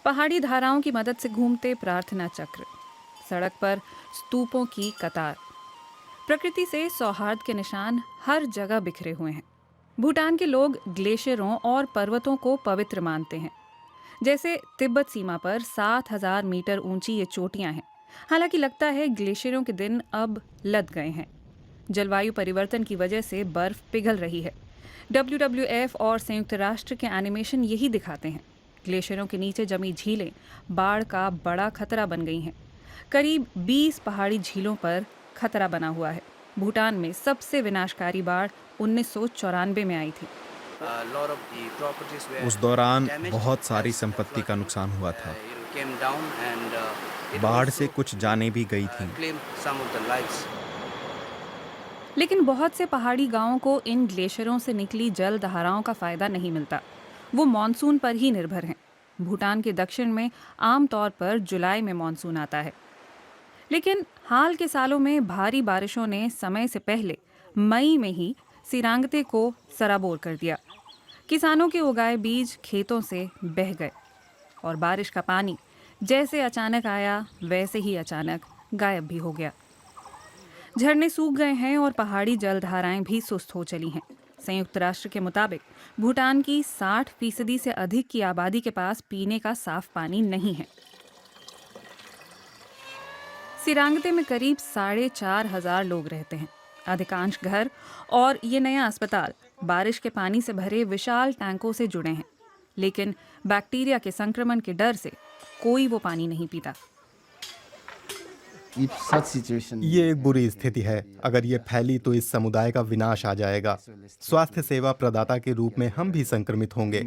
पहाड़ी धाराओं की मदद से घूमते प्रार्थना चक्र, सड़क पर स्तूपों की कतार, प्रकृति से सौहार्द के निशान हर जगह बिखरे हुए हैं। भूटान के लोग ग्लेशियरों और पर्वतों को पवित्र मानते हैं। जैसे तिब्बत सीमा पर 7,000 मीटर ऊंची ये चोटियां हैं। हालांकि लगता है ग्लेशियरों के दिन अब लद गए हैं। जलवायु परिवर्तन की वजह से बर्फ पिघल रही है। WWF और संयुक्त राष्ट्र के एनिमेशन यही दिखाते हैं। ग्लेशियरों के नीचे जमी झीलें बाढ़ का बड़ा खतरा बन गई हैं। करीब 20 पहाड़ी झीलों पर खतरा बना हुआ है। भूटान में सबसे विनाशकारी बाढ़ 1994 में आई थी। उस दौरान बहुत सारी संपत्ति का नुकसान हुआ था। बाढ़ से कुछ जानें भी गई थीं। लेकिन बहुत से पहाड़ी गांवों को इन ग्लेशियरों से निकली जल धाराओं का फायदा नहीं मिलता। वो मॉनसून पर ही निर्भर हैं। भूटान के दक्षिण में आमतौर पर जुलाई में मॉनसून आता है, लेकिन हाल के सालों में भारी बारिशों ने समय से पहले मई में ही सिरांगते को सराबोर कर दिया। किसानों के उगाए बीज खेतों से बह गए और बारिश का पानी जैसे अचानक आया वैसे ही अचानक गायब भी हो गया। झरने सूख गए हैं और पहाड़ी जलधाराएं भी सुस्त हो चली हैं। संयुक्त राष्ट्र के मुताबिक भूटान की 60% से अधिक की आबादी के पास पीने का साफ पानी नहीं है। सिरांगते में करीब 4,500 लोग रहते हैं। अधिकांश घर और ये नया अस्पताल बारिश के पानी से भरे विशाल टैंकों से जुड़े हैं, लेकिन बैक्टीरिया के संक्रमण के डर से कोई वो पानी नहीं पीता। ये एक बुरी स्थिति है। अगर ये फैली तो इस समुदाय का विनाश आ जाएगा। स्वास्थ्य सेवा प्रदाता के रूप में हम भी संक्रमित होंगे।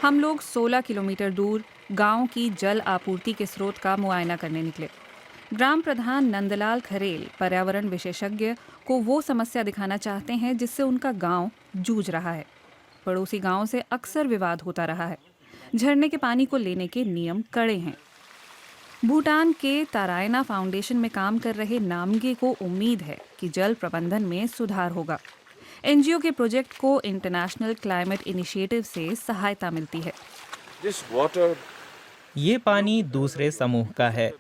हम लोग 16 किलोमीटर दूर गांव की जल आपूर्ति के स्रोत का मुआयना करने निकले। ग्राम प्रधान नंदलाल खरेल पर्यावरण विशेषज्ञ को वो समस्या दिखाना चाहते हैं जिससे उनका गांव जूझ रहा है। पड़ोसी गांव से अक्सर विवाद होता रहा है। झरने के पानी को लेने के नियम कड़े हैं। भूटान के तारायना फाउंडेशन में काम कर रहे नामगे को उम्मीद है कि जल प्रबंधन में सुधार होगा। एनजीओ के प्रोजेक्ट को इंटरनेशनल क्लाइमेट इनिशिएटिव से सहायता मिलती है। ये पानी दूसरे समूह का है।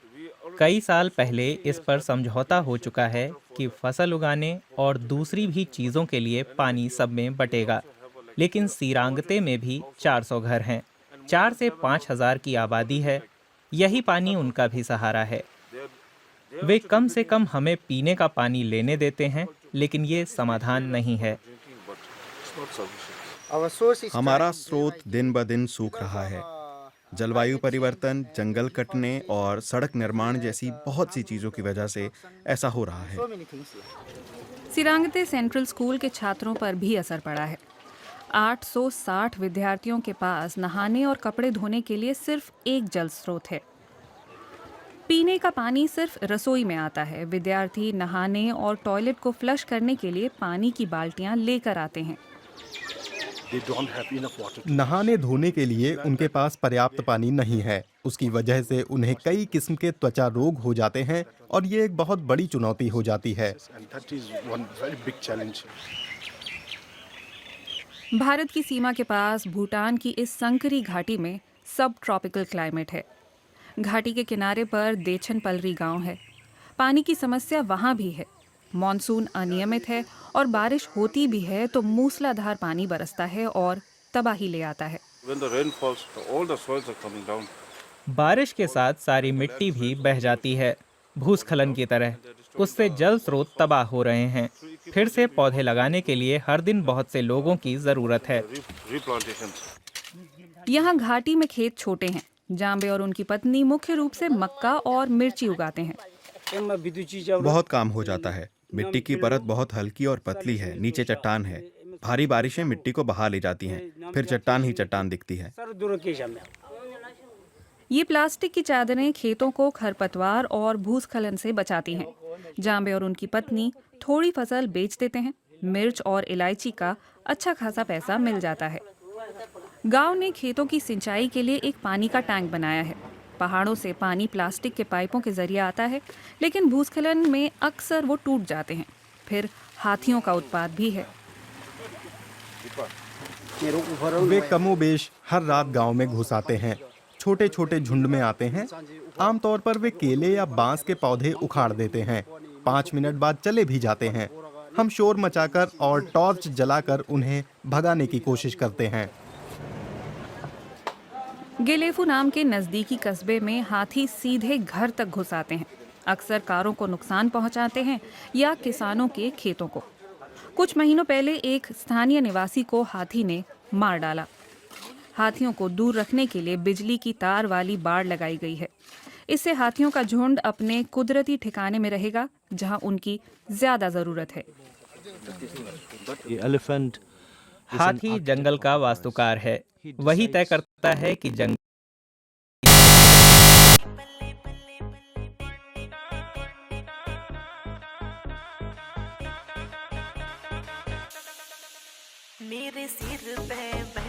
कई साल पहले इस पर समझौता हो चुका है कि फसल उगाने और दूसरी भी चीज़ों के लिए पानी सब में बटेगा। लेकिन सिरांगते में भी 400 घर हैं। 4 से 5,000 की आबादी है। यही पानी उनका भी सहारा है। वे कम से कम हमें पीने का पानी लेने देते हैं, लेकिन ये समाधान नहीं है। हमारा स्रोत दिन ब दिन सूख रहा है। जलवायु परिवर्तन, जंगल कटने और सड़क निर्माण जैसी बहुत सी चीजों की वजह से ऐसा हो रहा है। सिरांगते सेंट्रल स्कूल के छात्रों पर भी असर पड़ा है। 860 विद्यार्थियों के पास नहाने और कपड़े धोने के लिए सिर्फ एक जल स्रोत है। पीने का पानी सिर्फ रसोई में आता है। विद्यार्थी नहाने और टॉयलेट को फ्लश करने के लिए पानी की बाल्टियां लेकर आते हैं। नहाने धोने के लिए उनके पास पर्याप्त पानी नहीं है। उसकी वजह से उन्हें कई किस्म के त्वचा रोग हो जाते हैं और ये एक बहुत बड़ी चुनौती हो जाती है। भारत की सीमा के पास भूटान की इस संकरी घाटी में सब ट्रॉपिकल क्लाइमेट है। घाटी के किनारे पर देछन पलरी गांव है। पानी की समस्या वहां भी है। मॉनसून अनियमित है और बारिश होती भी है तो मूसलाधार पानी बरसता है और तबाही ले आता है। बारिश के साथ सारी मिट्टी भी बह जाती है, भूस्खलन की तरह। उससे जल स्रोत तबाह हो रहे हैं। फिर से पौधे लगाने के लिए हर दिन बहुत से लोगों की जरूरत है। यहाँ घाटी में खेत छोटे हैं। जाम्बे और उनकी पत्नी मुख्य रूप से मक्का और मिर्ची उगाते हैं। बहुत काम हो जाता है। मिट्टी की परत बहुत हल्की और पतली है। नीचे चट्टान है। भारी बारिशें मिट्टी को बहा ले जाती हैं, फिर चट्टान ही चट्टान दिखती है। ये प्लास्टिक की चादरें खेतों को खरपतवार और भूस्खलन से बचाती हैं। जाम्बे और उनकी पत्नी थोड़ी फसल बेच देते हैं। मिर्च और इलायची का अच्छा खासा पैसा मिल जाता है। गांव ने खेतों की सिंचाई के लिए एक पानी का टैंक बनाया है। पहाड़ों से पानी प्लास्टिक के पाइपों के जरिए आता है, लेकिन भूस्खलन में अक्सर वो टूट जाते हैं। फिर हाथियों का उत्पात भी है। वे कमोबेश हर रात गांव में घुस आते हैं। छोटे छोटे झुंड में आते हैं। आमतौर पर वे केले या बांस के पौधे उखाड़ देते हैं। 5 मिनट बाद चले भी जाते हैं। हम शोर मचाकर और टॉर्च जलाकर उन्हें भगाने की कोशिश करते हैं। गेलेफू नाम के नजदीकी कस्बे में हाथी सीधे घर तक घुस आते हैं। अक्सर कारों को नुकसान पहुंचाते हैं या किसानों के खेतों को। कुछ महीनों पहले एक स्थानीय निवासी को हाथी ने मार डाला। हाथियों को दूर रखने के लिए बिजली की तार वाली बाड़ लगाई गई है। इससे हाथियों का झुंड अपने कुदरती ठिकाने में रहेगा जहां उनकी ज्यादा जरूरत है। हाथी जंगल का वास्तुकार है। वही तय करता है कि जंगल मेरे सिर पे